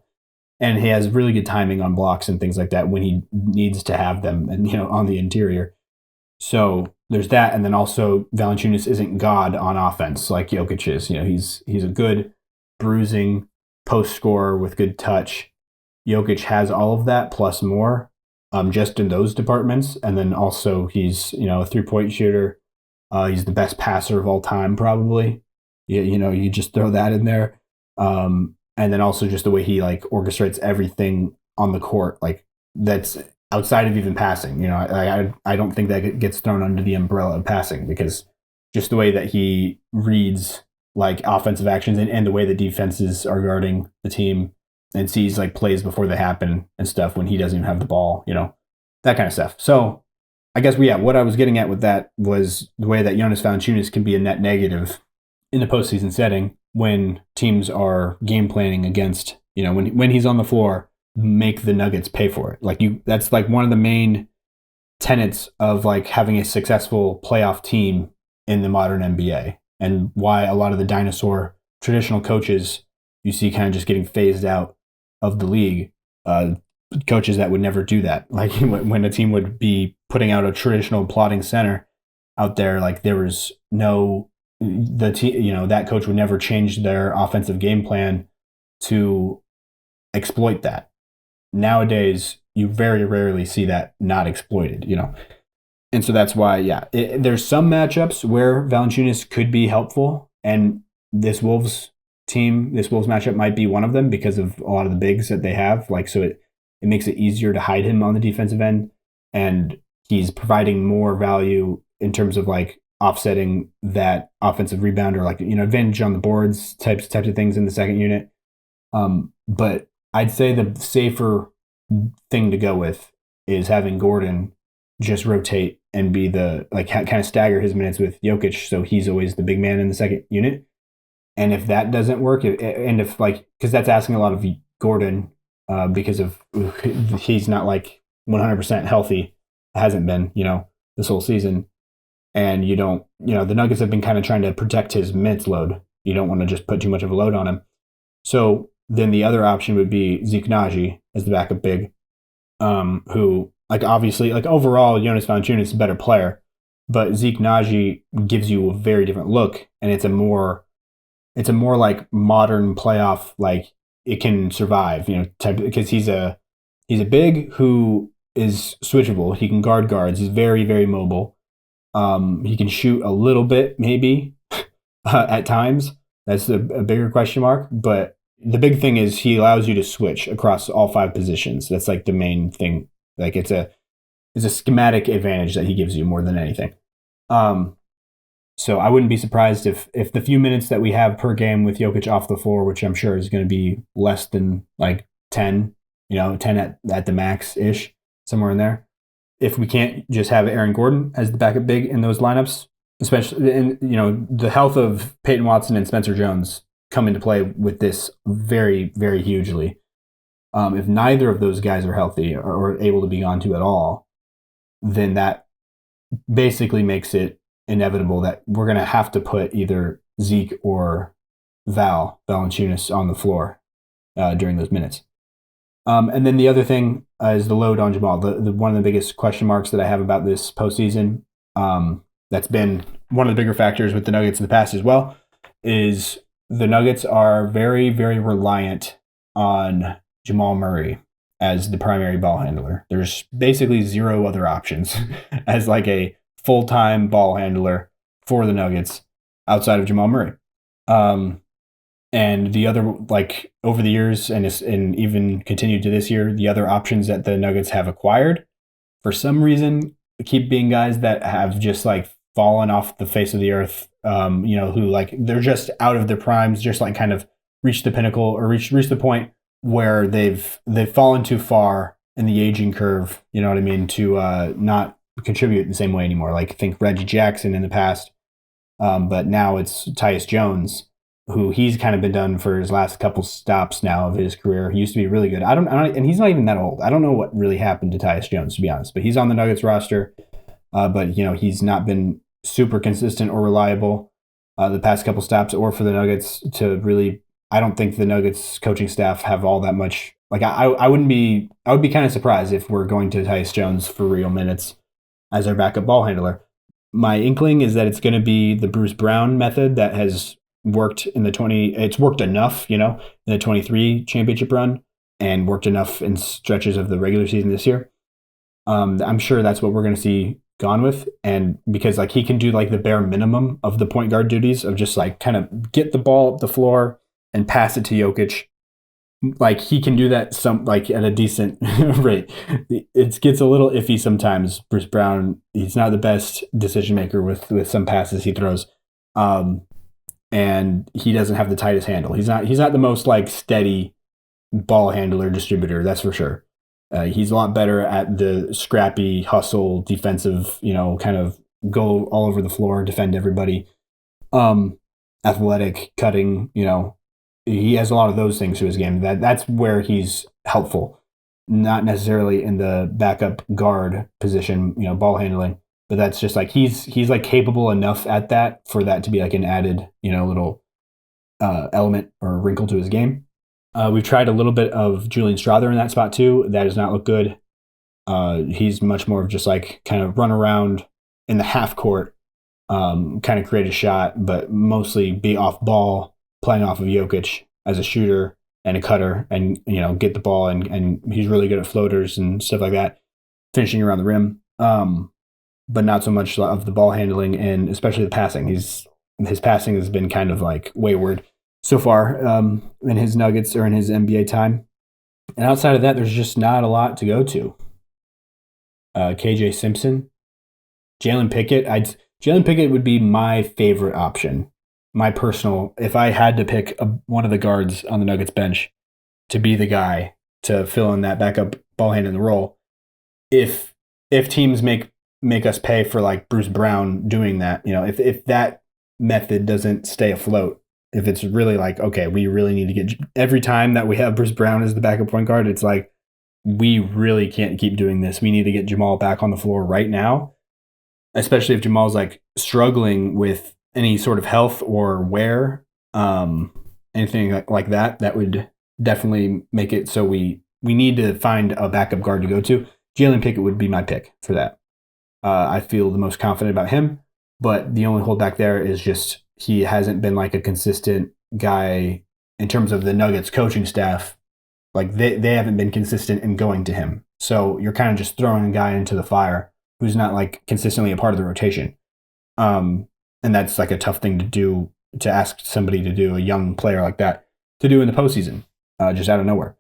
And he has really good timing on blocks and things like that when he needs to have them, and, on the interior. So there's that. And then also Valanciunas isn't God on offense like Jokic is. He's a good bruising post scorer with good touch. Jokic has all of that plus more, just in those departments. And then also he's, a 3-point shooter. He's the best passer of all time, probably. You just throw that in there. And then also just the way he like orchestrates everything on the court, like that's outside of even passing. I don't think that gets thrown under the umbrella of passing, because just the way that he reads like offensive actions and the way the defenses are guarding the team and sees like plays before they happen and stuff when he doesn't even have the ball, that kind of stuff. So I guess what I was getting at with that was the way that Jonas Valanciunas can be a net negative in the postseason setting when teams are game planning against, when he's on the floor, make the Nuggets pay for it. Like that's like one of the main tenets of like having a successful playoff team in the modern NBA, and why a lot of the dinosaur traditional coaches you see kind of just getting phased out of the league. Coaches that would never do that. Like when a team would be putting out a traditional plotting center out there, like there was that coach would never change their offensive game plan to exploit that. Nowadays, you very rarely see that not exploited, And so that's why, there's some matchups where Valanciunas could be helpful, and this Wolves matchup might be one of them because of a lot of the bigs that they have. Like, so it makes it easier to hide him on the defensive end, and he's providing more value in terms of like offsetting that offensive rebound or like, advantage on the boards types of things in the second unit. But I'd say the safer thing to go with is having Gordon just rotate and be the kind of stagger his minutes with Jokic, so he's always the big man in the second unit. And if that doesn't work, because that's asking a lot of Gordon, because of he's not 100% healthy, hasn't been this whole season, and the Nuggets have been kind of trying to protect his minutes load. You don't want to just put too much of a load on him. So then the other option would be Zeke Naji as the backup big, who obviously overall Jonas Valanciunas is a better player, but Zeke Naji gives you a very different look, and it's a more modern playoff, it can survive, type, because he's a big who is switchable. He can guard guards. He's very, very mobile. He can shoot a little bit, maybe at times. That's a bigger question mark, but the big thing is he allows you to switch across all 5 positions. That's the main thing. It's a schematic advantage that he gives you more than anything. So I wouldn't be surprised if the few minutes that we have per game with Jokic off the floor, which I'm sure is going to be less than 10, 10 at the max ish, somewhere in there. If we can't just have Aaron Gordon as the backup big in those lineups, especially in the health of Peyton Watson and Spencer Jones come into play with this very, very hugely. If neither of those guys are healthy or able to be onto at all, then that basically makes it inevitable that we're going to have to put either Zeke or Valanciunas on the floor during those minutes. And then the other thing is the load on Jamal. The one of the biggest question marks that I have about this postseason, that's been one of the bigger factors with the Nuggets in the past as well, is the Nuggets are very, very reliant on Jamal Murray as the primary ball handler. There's basically 0 other options as a full-time ball handler for the Nuggets outside of Jamal Murray. And the other, over the years and even continued to this year, the other options that the Nuggets have acquired, for some reason, keep being guys that have just fallen off the face of the earth, who they're just out of their primes, just kind of reached the pinnacle or reached the point where they've fallen too far in the aging curve, you know what I mean, to not contribute the same way anymore. Think Reggie Jackson in the past, but now it's Tyus Jones, who he's kind of been done for his last couple stops now of his career. He used to be really good. I don't, and he's not even that old. I don't know what really happened to Tyus Jones, to be honest, but he's on the Nuggets roster. But he's not been super consistent or reliable the past couple stops, or for the Nuggets to really. I don't think the Nuggets coaching staff have all that much. I would be kind of surprised if we're going to Tyus Jones for real minutes as our backup ball handler. My inkling is that it's going to be the Bruce Brown method that has worked in the 20. It's worked enough, in the 23 championship run, and worked enough in stretches of the regular season this year. I'm sure that's what we're going to see gone with, and because he can do the bare minimum of the point guard duties of just kind of get the ball up the floor and pass it to Jokic. He can do that at a decent rate. It gets a little iffy sometimes. Bruce Brown, he's not the best decision maker with some passes he throws, and he doesn't have the tightest handle. He's not the most steady ball handler distributor. That's for sure. He's a lot better at the scrappy hustle defensive, kind of go all over the floor, defend everybody, athletic cutting, he has a lot of those things to his game. That's where he's helpful, not necessarily in the backup guard position, ball handling. But that's just he's capable enough at that for that to be an added, little element or wrinkle to his game. We've tried a little bit of Julian Strawther in that spot too. That does not look good. He's much more of just kind of run around in the half court, kind of create a shot, but mostly be off ball, playing off of Jokic as a shooter and a cutter, and get the ball, and he's really good at floaters and stuff like that, finishing around the rim, but not so much of the ball handling and especially the passing. His passing has been kind of wayward so far in his Nuggets or in his NBA time, and outside of that, there's just not a lot to go to. KJ Simpson, Jalen Pickett. Jalen Pickett would be my favorite option. My personal, if I had to pick one of the guards on the Nuggets bench to be the guy to fill in that backup ball handling role, if teams make us pay for like Bruce Brown doing that, if that method doesn't stay afloat, if it's really like, okay, we really need to get every time that we have Bruce Brown as the backup point guard, it's like we really can't keep doing this. We need to get Jamal back on the floor right now, especially if Jamal's like struggling with any sort of health or wear, anything like that. That would definitely make it so we need to find a backup guard to go to. Jalen Pickett would be my pick for that. I feel the most confident about him, but the only holdback there is just he hasn't been like a consistent guy in terms of the Nuggets coaching staff. Like they haven't been consistent in going to him. So you're kind of just throwing a guy into the fire who's not like consistently a part of the rotation. And that's like a tough thing to do, to ask somebody to do, a young player like that to do in the postseason, just out of nowhere.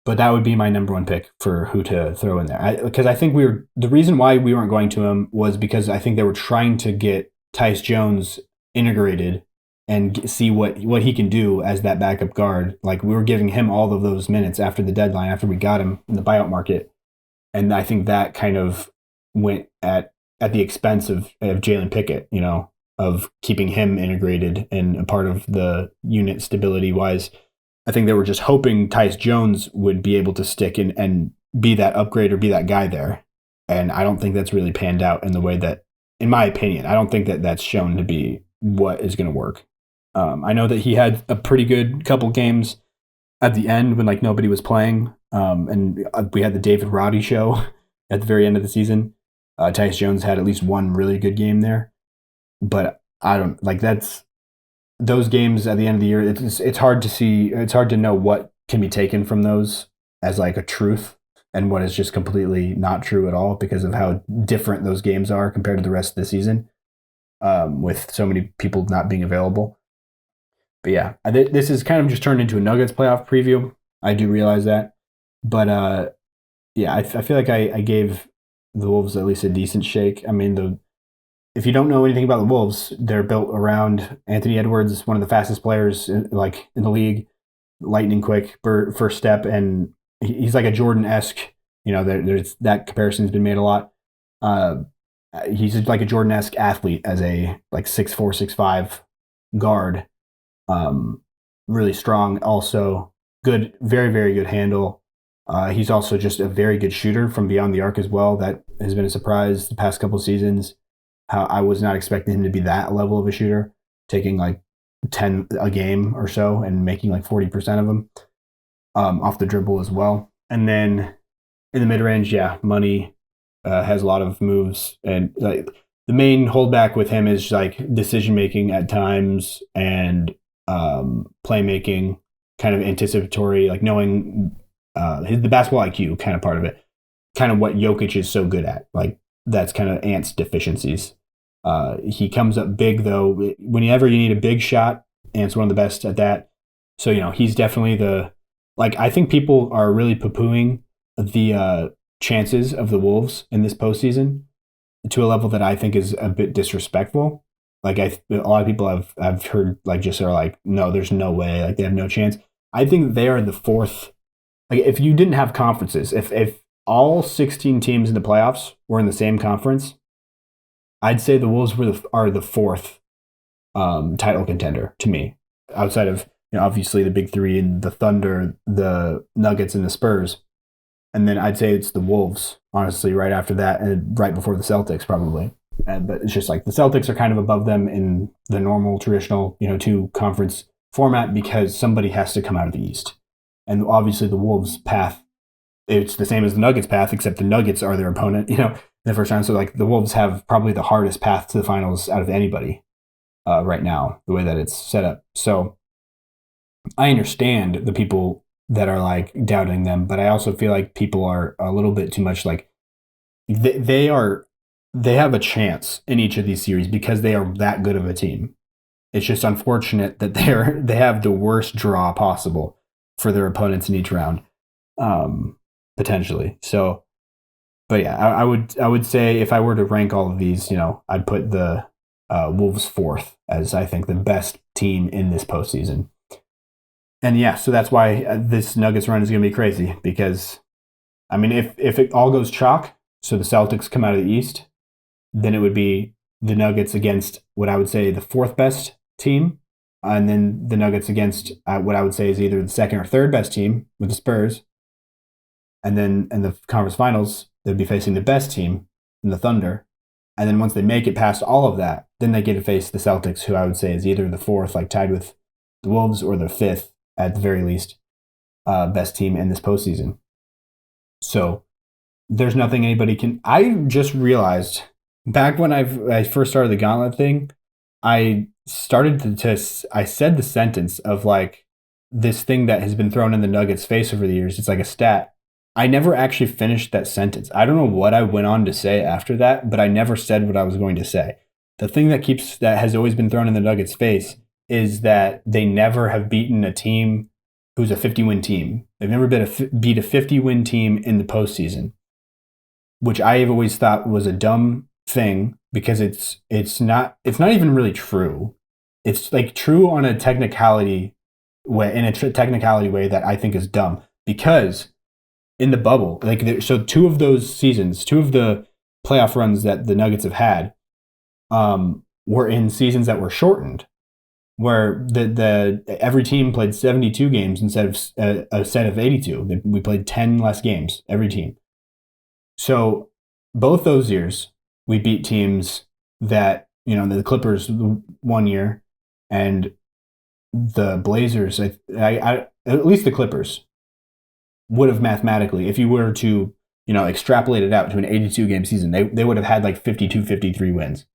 But that would be my number one pick for who to throw in there. Because I think the reason why we weren't going to him was because I think they were trying to get Tyus Jones integrated and see what he can do as that backup guard. Like we were giving him all of those minutes after the deadline, after we got him in the buyout market. And I think that kind of went at the expense of Jalen Pickett, of keeping him integrated and a part of the unit stability wise. I think they were just hoping Tyus Jones would be able to stick and be that upgrade or be that guy there. And I don't think that's really panned out in the way that, in my opinion, I don't think that that's shown to be what is going to work. I know that he had a pretty good couple games at the end when like nobody was playing. And we had the David Roddy show at the very end of the season. Tyus Jones had at least one really good game there. But I don't like those games at the end of the year. It's hard to see. It's hard to know what can be taken from those as like a truth and what is just completely not true at all because of how different those games are compared to the rest of the season, with so many people not being available. But yeah, this is kind of just turned into a Nuggets playoff preview. I do realize that. But yeah, I feel like I gave the Wolves at least a decent shake. I mean, if you don't know anything about the Wolves, they're built around Anthony Edwards, one of the fastest players in the league, lightning quick first step, and he's like a Jordan-esque. There's that comparison's been made a lot. He's like a Jordan-esque athlete as a like 6'4", 6'5" guard. Really strong, also good, very, very good handle. He's also just a very good shooter from beyond the arc as well. That has been a surprise the past couple of seasons. How I was not expecting him to be that level of a shooter, taking like 10 a game or so and making like 40% of them off the dribble as well. And then in the mid-range, yeah, Money has a lot of moves. And like the main holdback with him is like decision-making at times and playmaking, kind of anticipatory, like knowing the basketball IQ kind of part of it, kind of what Jokic is so good at. Like that's kind of Ant's deficiencies. He comes up big though. Whenever you need a big shot, Ant's one of the best at that. So, he's definitely I think people are really poo-pooing the chances of the Wolves in this postseason to a level that I think is a bit disrespectful. Like a lot of people I've heard like just are like, no, there's no way. Like they have no chance. I think they are the fourth. Like if you didn't have conferences, if all 16 teams in the playoffs were in the same conference, I'd say the Wolves are the fourth title contender to me, outside of obviously the big three and the Thunder, the Nuggets, and the Spurs. And then I'd say it's the Wolves, honestly, right after that, and right before the Celtics, probably. But it's just like the Celtics are kind of above them in the normal, traditional, two conference format because somebody has to come out of the East. And obviously the Wolves' path, it's the same as the Nuggets' path, except the Nuggets are their opponent, the first round. So like the Wolves have probably the hardest path to the finals out of anybody right now, the way that it's set up. So I understand the people that are like doubting them, but I also feel like people are a little bit too much like they have a chance in each of these series because they are that good of a team. It's just unfortunate that they have the worst draw possible for their opponents in each round, potentially. So, but yeah, I would say if I were to rank all of these, I'd put the Wolves fourth as I think the best team in this postseason. And yeah, so that's why this Nuggets run is going to be crazy because, I mean, if it all goes chalk, so the Celtics come out of the East, then it would be the Nuggets against what I would say the fourth best team, and then the Nuggets against what I would say is either the second or third best team with the Spurs, and then in the conference finals they'd be facing the best team in the Thunder, and then once they make it past all of that, then they get to face the Celtics, who I would say is either the fourth, like tied with the Wolves, or the fifth at the very least best team in this postseason. So there's nothing anybody can. I just realized back when I first started the Gauntlet thing, I started I said the sentence of like this thing that has been thrown in the Nuggets' face over the years. It's like a stat. I never actually finished that sentence. I don't know what I went on to say after that, but I never said what I was going to say. The thing that has always been thrown in the Nuggets' face is that they never have beaten a team who's a 50-win team. They've never beat a 50-win team in the postseason, which I have always thought was a dumb thing because it's not even really true. It's like true on a technicality way, in a technicality way that I think is dumb, because in the bubble, like so two of those seasons, two of the playoff runs that the Nuggets have had were in seasons that were shortened, where the every team played 72 games instead of a set of 82. We played 10 less games, every team. So both those years, we beat teams that, the Clippers 1 year and the Blazers, I at least the Clippers would have mathematically, if you were to, extrapolate it out to an 82-game season, they would have had like 52, 53 wins.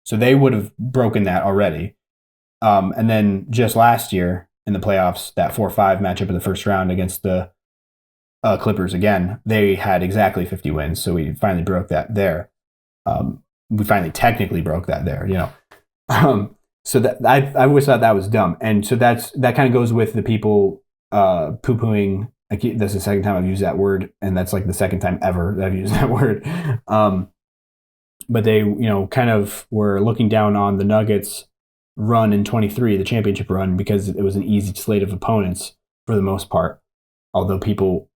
So they would have broken that already. And then just last year in the playoffs, that 4-5 matchup in the first round against the Clippers again, they had exactly 50 wins. So we finally broke that there. We finally technically broke that there, So that I always thought that was dumb. And so that kind of goes with the people poo-pooing. That's the second time I've used that word, and that's like the second time ever that I've used that word. But they, kind of were looking down on the Nuggets run in 23, the championship run, because it was an easy slate of opponents for the most part. Although people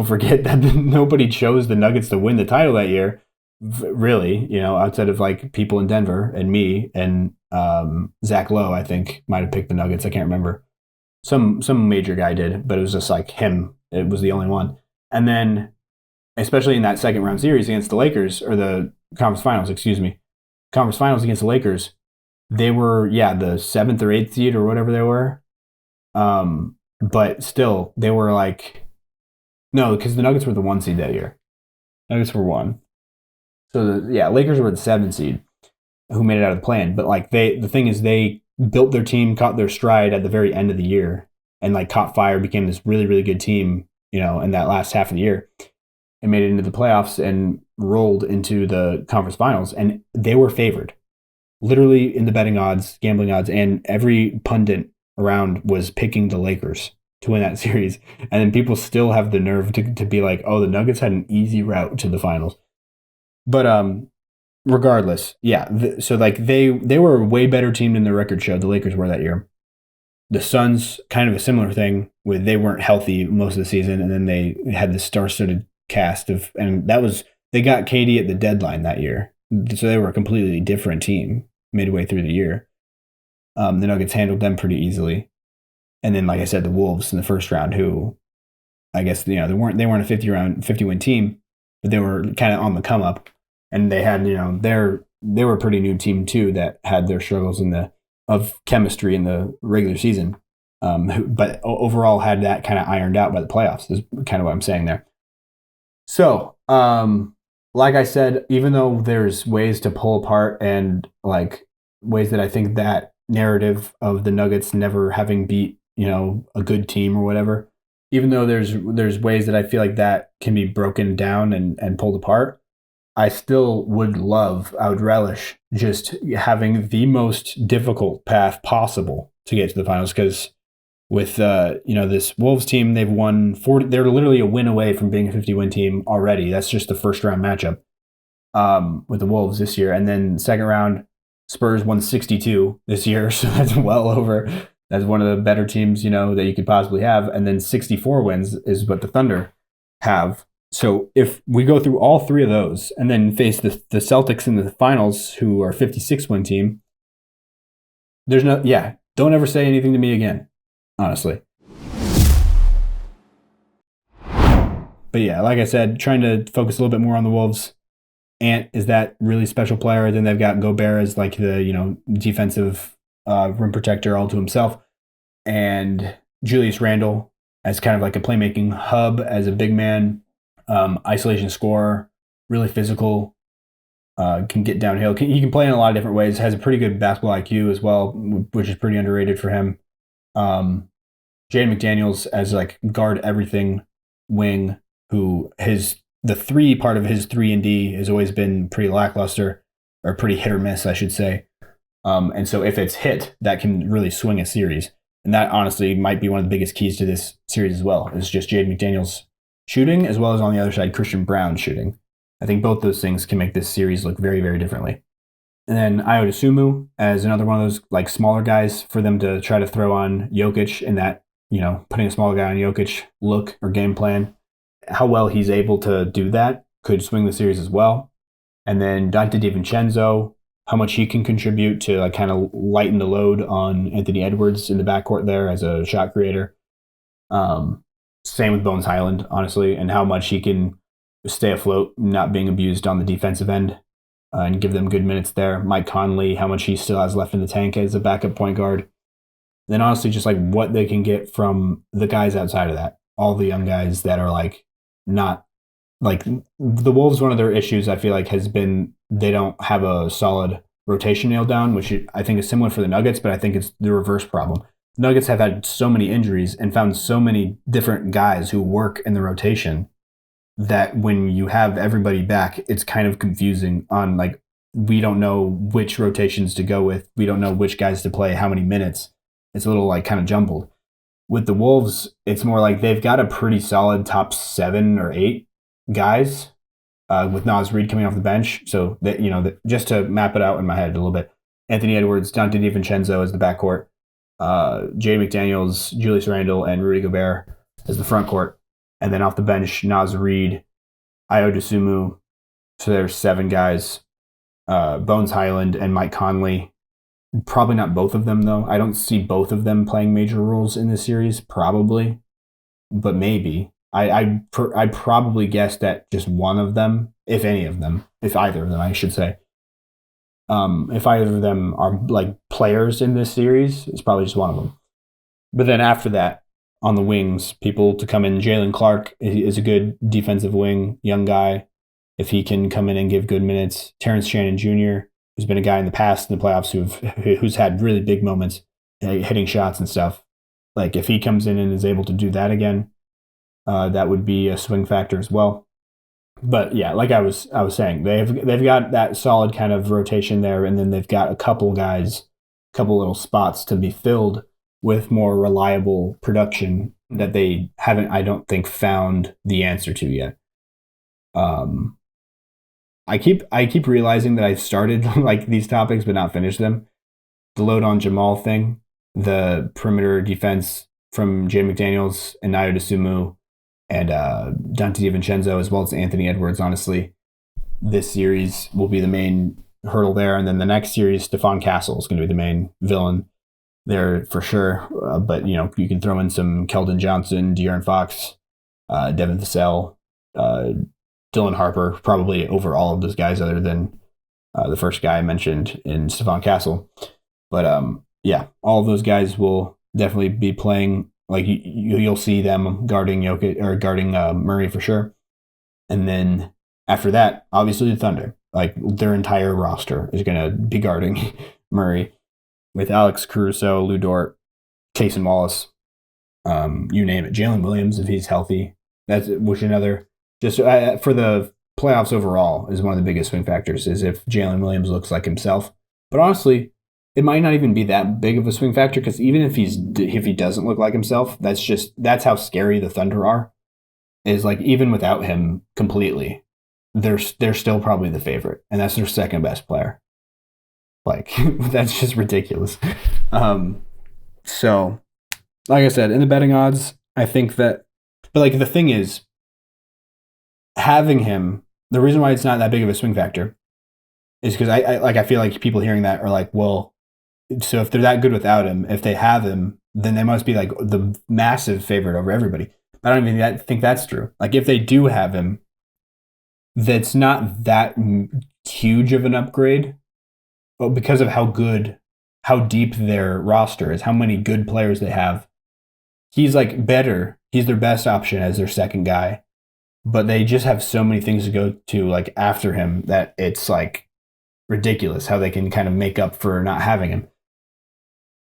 forget that nobody chose the Nuggets to win the title that year, really, outside of like people in Denver and me and Zach Lowe, I think might have picked the Nuggets. I can't remember. Some major guy did, but it was just like him. It was the only one. And then, especially in that second round series against the Lakers, or the conference finals against the Lakers, they were, the 7th or 8th seed or whatever they were. But still, they were like, no, because the Nuggets were the 1 seed that year. Nuggets were 1. So Lakers were the 7 seed who made it out of the play-in. But like the thing is, they built their team, caught their stride at the very end of the year, and like caught fire, became this really, really good team, in that last half of the year, and made it into the playoffs and rolled into the conference finals. And they were favored, literally in the betting odds, gambling odds, and every pundit around was picking the Lakers to win that series. And then people still have the nerve to be like, oh, the Nuggets had an easy route to the finals. But regardless, so like they were a way better team than the record showed. The Lakers were that year. The Suns, kind of a similar thing, with they weren't healthy most of the season, and then they had this star-studded cast and they got KD at the deadline that year, so they were a completely different team midway through the year. The Nuggets handled them pretty easily, and then, like I said, the Wolves in the first round, who I guess they weren't a 50-win team, but they were kind of on the come up, and they had they were a pretty new team too that had their struggles of chemistry in the regular season, but overall had that kind of ironed out by the playoffs, is kind of what I'm saying there. So, like I said, even though there's ways to pull apart and like ways that I think that narrative of the Nuggets never having beat, a good team or whatever, even though there's ways that I feel like that can be broken down and pulled apart, I still would relish just having the most difficult path possible to get to the finals. Because with this Wolves team, they've won 40. They're literally a win away from being a 50-win team already. That's just the first round matchup with the Wolves this year, and then second round Spurs won 62 this year, so that's well over. That's one of the better teams, that you could possibly have. And then 64 wins is what the Thunder have. So if we go through all three of those and then face the Celtics in the finals, who are a 56-win team, don't ever say anything to me again, honestly. But yeah, like I said, trying to focus a little bit more on the Wolves. Ant is that really special player. Then they've got Gobert as like the defensive rim protector all to himself, and Julius Randle as kind of like a playmaking hub as a big man, isolation scorer, really physical, can get downhill. He can play in a lot of different ways. Has a pretty good basketball IQ as well, which is pretty underrated for him. Jaden McDaniels as like guard everything wing, who the three part of his 3-and-D has always been pretty lackluster, or pretty hit or miss, I should say. And so if it's hit, that can really swing a series. And that honestly might be one of the biggest keys to this series as well. It's just Jaden McDaniels shooting, as well as on the other side, Christian Brown shooting. I think both those things can make this series look very, very differently. And then Ayo Dosunmu as another one of those like smaller guys for them to try to throw on Jokic in that, putting a smaller guy on Jokic look or game plan. How well he's able to do that could swing the series as well. And then Dante DiVincenzo, how much he can contribute to like kind of lighten the load on Anthony Edwards in the backcourt there as a shot creator. Same with Bones Highland, honestly, and how much he can stay afloat, not being abused on the defensive end, and give them good minutes there. Mike Conley, how much he still has left in the tank as a backup point guard. Then honestly, just like what they can get from the guys outside of that, all the young guys that are like not like the Wolves. One of their issues I feel like has been they don't have a solid rotation nailed down, which I think is similar for the Nuggets, but I think it's the reverse problem. Nuggets have had so many injuries and found so many different guys who work in the rotation that when you have everybody back, it's kind of confusing on like, we don't know which rotations to go with. We don't know which guys to play, how many minutes. It's a little like kind of jumbled. With the Wolves, it's more like they've got a pretty solid top 7 or 8 guys, with Naz Reid coming off the bench. So that, just to map it out in my head a little bit, Anthony Edwards, Dante DiVincenzo as the backcourt, Jay McDaniels, Julius Randle, and Rudy Gobert as the front court. And then off the bench, Naz Reid, Ayo Dosunmu. So there's 7 guys. Bones Highland and Mike Conley. Probably not both of them, though. I don't see both of them playing major roles in this series, probably. But maybe. I'd probably guess that just one of them, if either of them, I should say. If either of them are like players in this series, it's probably just one of them. But then after that, on the wings, people to come in. Jalen Clark is a good defensive wing, young guy. If he can come in and give good minutes. Terrence Shannon Jr., who's been a guy in the past in the playoffs who's had really big moments, hitting shots and stuff. Like if he comes in and is able to do that again, that would be a swing factor as well. But yeah, like I was saying, they've got that solid kind of rotation there, and then they've got a couple little spots to be filled with more reliable production that they haven't, I don't think, found the answer to yet. I keep realizing that I've started like these topics but not finished them. The load on Jamal thing, the perimeter defense from Jay McDaniels and Ayo Dosunmu, and Dante DiVincenzo, as well as Anthony Edwards. Honestly, this series will be the main hurdle there, and then the next series, Stephon Castle is going to be the main villain there for sure. But you can throw in some Keldon Johnson, De'Aaron Fox, Devin Vassell, Dylan Harper, probably over all of those guys, other than the first guy I mentioned in Stephon Castle. But yeah, all of those guys will definitely be playing. Like you'll see them guarding Jokic or guarding Murray for sure. And then after that, obviously the Thunder, like their entire roster is going to be guarding Murray with Alex Caruso, Lou Dort, Cason Wallace, you name it. Jalen Williams, if he's healthy, which another just for the playoffs overall is one of the biggest swing factors is if Jalen Williams looks like himself. But honestly, it might not even be that big of a swing factor because even if he doesn't look like himself, that's how scary the Thunder are. Is like even without him completely, they're still probably the favorite, and that's their second best player. Like, that's just ridiculous. So, like I said, in the betting odds, I think that, but like the thing is, having him, the reason why it's not that big of a swing factor is because I feel like people hearing that are like, well, so if they're that good without him, if they have him, then they must be like the massive favorite over everybody. I don't even think that's true. Like if they do have him, that's not that huge of an upgrade, but because of how deep their roster is, how many good players they have, he's like better. He's their best option as their second guy, but they just have so many things to go to like after him that it's like ridiculous how they can kind of make up for not having him.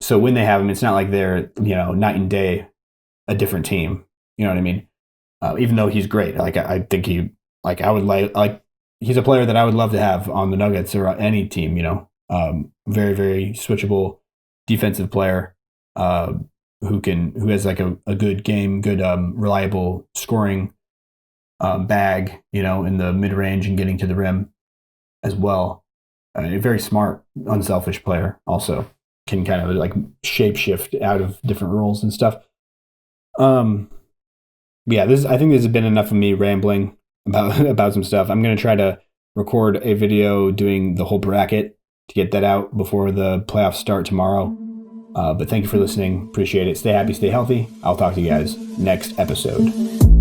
So when they have him, it's not like they're, night and day a different team. You know what I mean? Even though he's great, like I think I would like he's a player that I would love to have on the Nuggets or any team. Very very switchable defensive player who has like a good game, good reliable scoring bag, in the mid range and getting to the rim as well. A very smart, unselfish player also can kind of like shape shift out of different roles and stuff. Yeah, I think this has been enough of me rambling about some stuff. I'm gonna try to record a video doing the whole bracket to get that out before the playoffs start tomorrow. But thank you for listening. Appreciate it. Stay happy, stay healthy. I'll talk to you guys next episode.